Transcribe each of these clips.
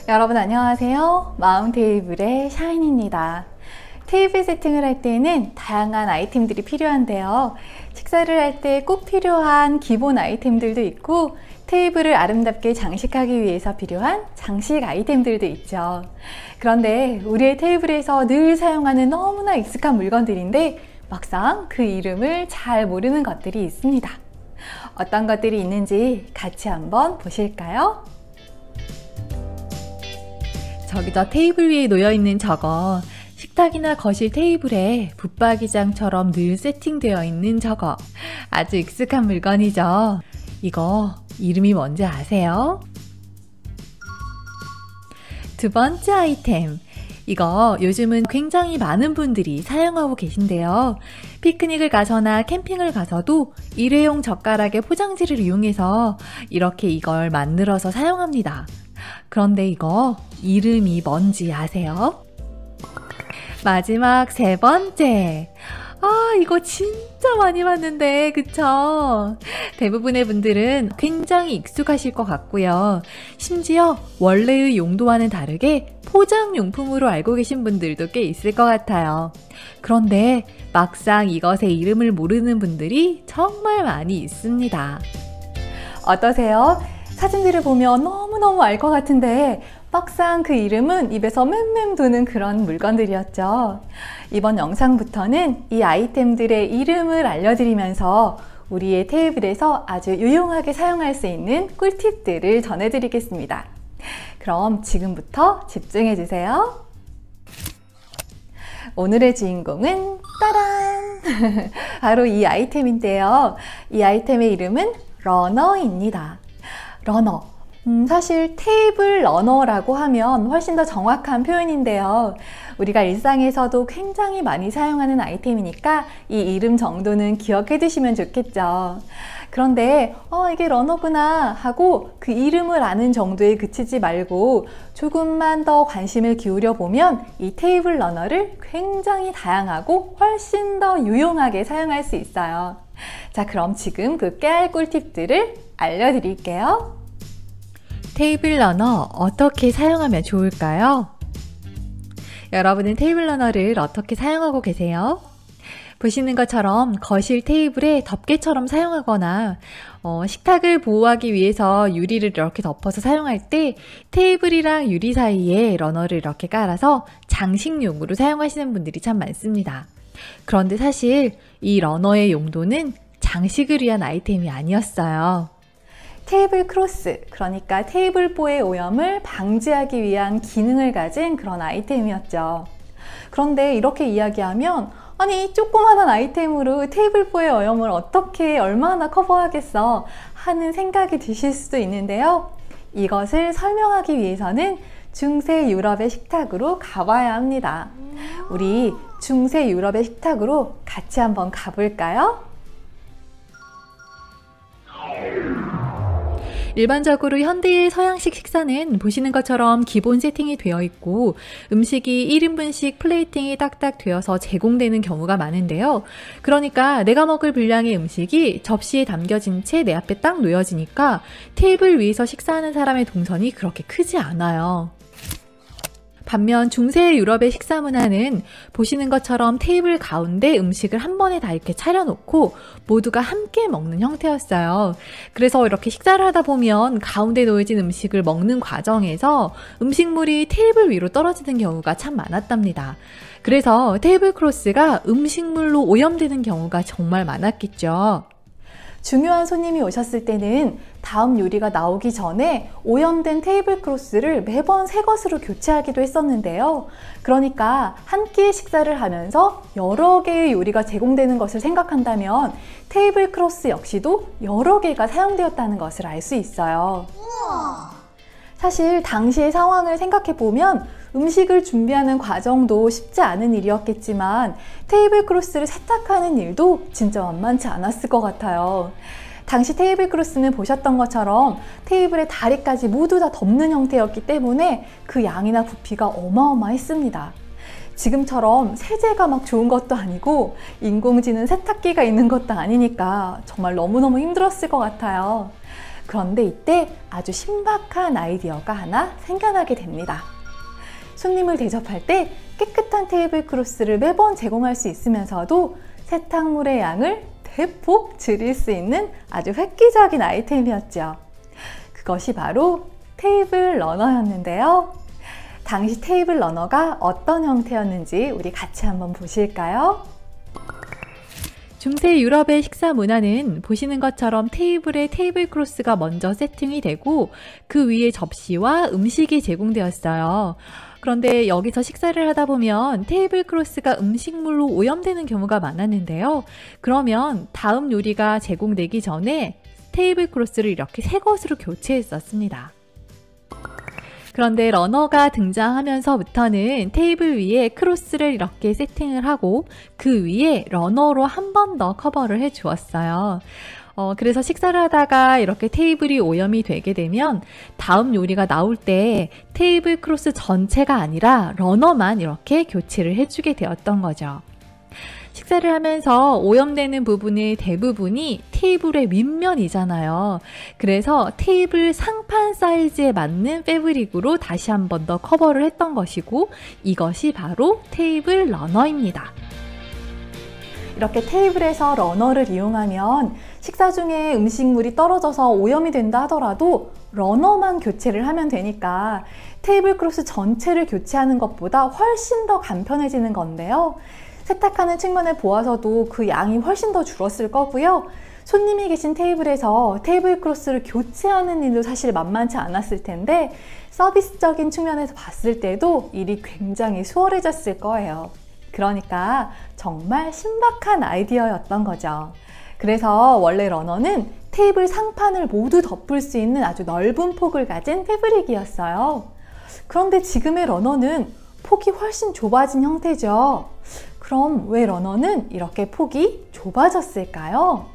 여러분 안녕하세요. 마음테이블의 샤인입니다. 테이블 세팅을 할 때는 다양한 아이템들이 필요한데요. 식사를 할 때 꼭 필요한 기본 아이템들도 있고 테이블을 아름답게 장식하기 위해서 필요한 장식 아이템들도 있죠. 그런데 우리의 테이블에서 늘 사용하는 너무나 익숙한 물건들인데 막상 그 이름을 잘 모르는 것들이 있습니다. 어떤 것들이 있는지 같이 한번 보실까요? 저기서 테이블 위에 놓여있는 저거, 식탁이나 거실 테이블에 붙박이장처럼 늘 세팅되어 있는 저거, 아주 익숙한 물건이죠. 이거 이름이 뭔지 아세요? 두 번째 아이템, 이거 요즘은 굉장히 많은 분들이 사용하고 계신데요. 피크닉을 가서나 캠핑을 가서도 일회용 젓가락의 포장지를 이용해서 이렇게 이걸 만들어서 사용합니다. 그런데 이거 이름이 뭔지 아세요? 마지막 세 번째. 이거 진짜 많이 봤는데, 그쵸? 대부분의 분들은 굉장히 익숙하실 것 같고요. 심지어 원래의 용도와는 다르게 포장용품으로 알고 계신 분들도 꽤 있을 것 같아요. 그런데 막상 이것의 이름을 모르는 분들이 정말 많이 있습니다. 어떠세요? 사진들을 보면 너무너무 알 것 같은데 막상 그 이름은 입에서 맴맴 도는 그런 물건들이었죠. 이번 영상부터는 이 아이템들의 이름을 알려드리면서 우리의 테이블에서 아주 유용하게 사용할 수 있는 꿀팁들을 전해드리겠습니다. 그럼 지금부터 집중해주세요. 오늘의 주인공은 따란! 바로 이 아이템인데요. 이 아이템의 이름은 러너입니다. 러너. 사실 테이블 러너라고 하면 훨씬 더 정확한 표현인데요. 우리가 일상에서도 굉장히 많이 사용하는 아이템이니까 이 이름 정도는 기억해 두시면 좋겠죠. 그런데 이게 러너구나 하고 그 이름을 아는 정도에 그치지 말고 조금만 더 관심을 기울여 보면 이 테이블 러너를 굉장히 다양하고 훨씬 더 유용하게 사용할 수 있어요. 자, 그럼 지금 그 깨알 꿀팁들을 알려드릴게요. 테이블 러너 어떻게 사용하면 좋을까요? 여러분은 테이블 러너를 어떻게 사용하고 계세요? 보시는 것처럼 거실 테이블에 덮개처럼 사용하거나 식탁을 보호하기 위해서 유리를 이렇게 덮어서 사용할 때 테이블이랑 유리 사이에 러너를 이렇게 깔아서 장식용으로 사용하시는 분들이 참 많습니다. 그런데 사실 이 러너의 용도는 장식을 위한 아이템이 아니었어요. 테이블 크로스, 그러니까 테이블보의 오염을 방지하기 위한 기능을 가진 그런 아이템이었죠. 그런데 이렇게 이야기하면 아니 조그마한 아이템으로 테이블보의 오염을 어떻게 얼마나 커버하겠어 하는 생각이 드실 수도 있는데요. 이것을 설명하기 위해서는 중세 유럽의 식탁으로 가봐야 합니다. 우리 중세 유럽의 식탁으로 같이 한번 가볼까요? 일반적으로 현대의 서양식 식사는 보시는 것처럼 기본 세팅이 되어 있고 음식이 1인분씩 플레이팅이 딱딱 되어서 제공되는 경우가 많은데요. 그러니까 내가 먹을 분량의 음식이 접시에 담겨진 채 내 앞에 딱 놓여지니까 테이블 위에서 식사하는 사람의 동선이 그렇게 크지 않아요. 반면 중세 유럽의 식사 문화는 보시는 것처럼 테이블 가운데 음식을 한 번에 다 이렇게 차려놓고 모두가 함께 먹는 형태였어요. 그래서 이렇게 식사를 하다 보면 가운데 놓여진 음식을 먹는 과정에서 음식물이 테이블 위로 떨어지는 경우가 참 많았답니다. 그래서 테이블 크로스가 음식물로 오염되는 경우가 정말 많았겠죠. 중요한 손님이 오셨을 때는 다음 요리가 나오기 전에 오염된 테이블 크로스를 매번 새 것으로 교체하기도 했었는데요. 그러니까 한 끼의 식사를 하면서 여러 개의 요리가 제공되는 것을 생각한다면 테이블 크로스 역시도 여러 개가 사용되었다는 것을 알 수 있어요. 사실 당시의 상황을 생각해 보면 음식을 준비하는 과정도 쉽지 않은 일이었겠지만 테이블 크로스를 세탁하는 일도 진짜 만만치 않았을 것 같아요. 당시 테이블 크로스는 보셨던 것처럼 테이블의 다리까지 모두 다 덮는 형태였기 때문에 그 양이나 부피가 어마어마했습니다. 지금처럼 세제가 막 좋은 것도 아니고 인공지능 세탁기가 있는 것도 아니니까 정말 너무너무 힘들었을 것 같아요. 그런데 이때 아주 신박한 아이디어가 하나 생겨나게 됩니다. 손님을 대접할 때 깨끗한 테이블 크로스를 매번 제공할 수 있으면서도 세탁물의 양을 대폭 줄일 수 있는 아주 획기적인 아이템이었죠. 그것이 바로 테이블 러너였는데요. 당시 테이블 러너가 어떤 형태였는지 우리 같이 한번 보실까요? 중세 유럽의 식사 문화는 보시는 것처럼 테이블에 테이블 크로스가 먼저 세팅이 되고 그 위에 접시와 음식이 제공되었어요. 그런데 여기서 식사를 하다 보면 테이블 크로스가 음식물로 오염되는 경우가 많았는데요. 그러면 다음 요리가 제공되기 전에 테이블 크로스를 이렇게 새 것으로 교체했었습니다. 그런데 러너가 등장하면서부터는 테이블 위에 크로스를 이렇게 세팅을 하고 그 위에 러너로 한 번 더 커버를 해 주었어요. 그래서 식사를 하다가 이렇게 테이블이 오염이 되게 되면 다음 요리가 나올 때 테이블 크로스 전체가 아니라 러너만 이렇게 교체를 해주게 되었던 거죠. 식사를 하면서 오염되는 부분의 대부분이 테이블의 윗면이잖아요. 그래서 테이블 상판 사이즈에 맞는 패브릭으로 다시 한 번 더 커버를 했던 것이고 이것이 바로 테이블 러너입니다. 이렇게 테이블에서 러너를 이용하면 식사 중에 음식물이 떨어져서 오염이 된다 하더라도 러너만 교체를 하면 되니까 테이블 크로스 전체를 교체하는 것보다 훨씬 더 간편해지는 건데요. 세탁하는 측면을 보아서도 그 양이 훨씬 더 줄었을 거고요. 손님이 계신 테이블에서 테이블 크로스를 교체하는 일도 사실 만만치 않았을 텐데 서비스적인 측면에서 봤을 때도 일이 굉장히 수월해졌을 거예요. 그러니까 정말 신박한 아이디어였던 거죠. 그래서 원래 러너는 테이블 상판을 모두 덮을 수 있는 아주 넓은 폭을 가진 패브릭이었어요. 그런데 지금의 러너는 폭이 훨씬 좁아진 형태죠. 그럼 왜 러너는 이렇게 폭이 좁아졌을까요?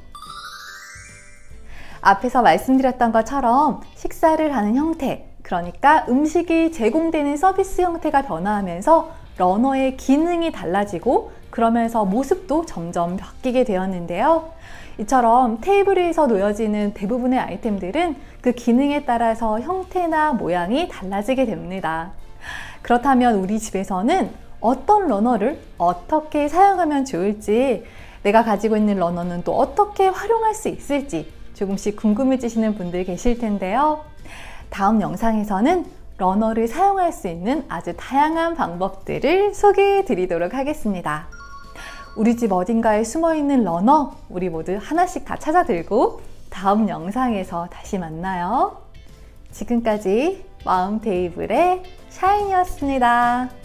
앞에서 말씀드렸던 것처럼 식사를 하는 형태, 그러니까 음식이 제공되는 서비스 형태가 변화하면서 러너의 기능이 달라지고 그러면서 모습도 점점 바뀌게 되었는데요. 이처럼 테이블 위에서 놓여지는 대부분의 아이템들은 그 기능에 따라서 형태나 모양이 달라지게 됩니다. 그렇다면 우리 집에서는 어떤 러너를 어떻게 사용하면 좋을지, 내가 가지고 있는 러너는 또 어떻게 활용할 수 있을지 조금씩 궁금해지시는 분들 계실 텐데요. 다음 영상에서는 러너를 사용할 수 있는 아주 다양한 방법들을 소개해 드리도록 하겠습니다. 우리 집 어딘가에 숨어있는 러너, 우리 모두 하나씩 다 찾아 들고 다음 영상에서 다시 만나요. 지금까지 마음 테이블의 샤인이었습니다.